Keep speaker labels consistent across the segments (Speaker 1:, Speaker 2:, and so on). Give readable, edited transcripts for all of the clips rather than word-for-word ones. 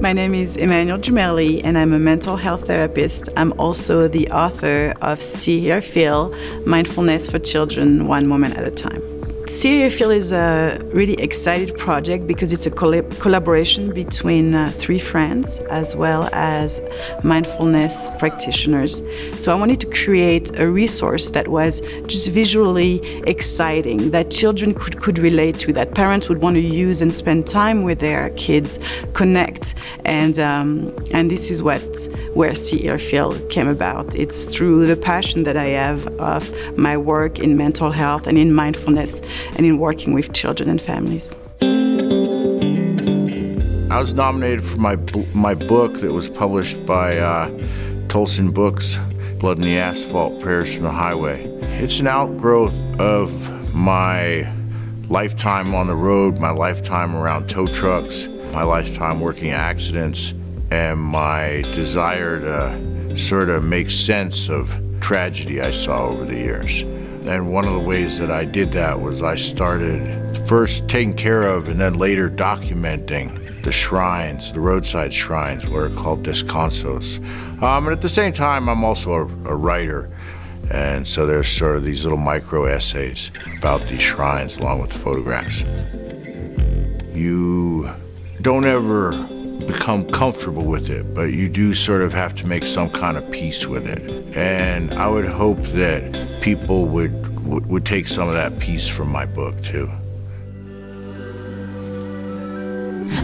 Speaker 1: My name is Emmanuel Jumelli, and I'm a mental health therapist. I'm also the author of See, Hear, Feel, Mindfulness for Children, One Moment at a Time. See, Hear, Feel is a really excited project because it's a collaboration between 3 friends as well as mindfulness practitioners. So I wanted to create a resource that was just visually exciting, that children could relate to, that parents would want to use and spend time with their kids, connect, and this is where See, Hear, Feel came about. It's through the passion that I have of my work in mental health and in mindfulness and in working with children and families.
Speaker 2: I was nominated for my book that was published by Tolson Books, Blood in the Asphalt, Prayers from the Highway. It's an outgrowth of my lifetime on the road, my lifetime around tow trucks, my lifetime working accidents, and my desire to sort of make sense of tragedy I saw over the years. And one of the ways that I did that was I started first taking care of and then later documenting the shrines, the roadside shrines, what are called descansos. And at the same time, I'm also a writer. And so there's sort of these little micro essays about these shrines along with the photographs. You don't ever become comfortable with it, but you do sort of have to make some kind of peace with it. And I would hope that people would take some of that peace from my book too.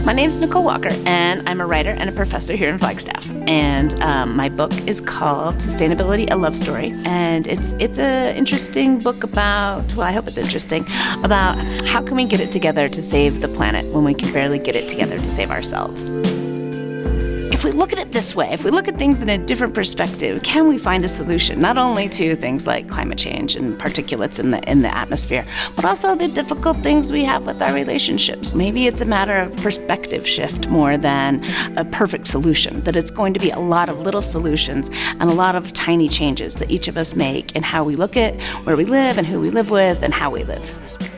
Speaker 3: My name's Nicole Walker, and I'm a writer and a professor here in Flagstaff. And my book is called Sustainability: A Love Story. And it's an interesting book about, well, I hope it's interesting, about how can we get it together to save the planet when we can barely get it together to save ourselves. If we look at it this way, if we look at things in a different perspective, can we find a solution not only to things like climate change and particulates in the atmosphere, but also the difficult things we have with our relationships? Maybe it's a matter of perspective shift more than a perfect solution, that it's going to be a lot of little solutions and a lot of tiny changes that each of us make in how we look at where we live and who we live with and how we live.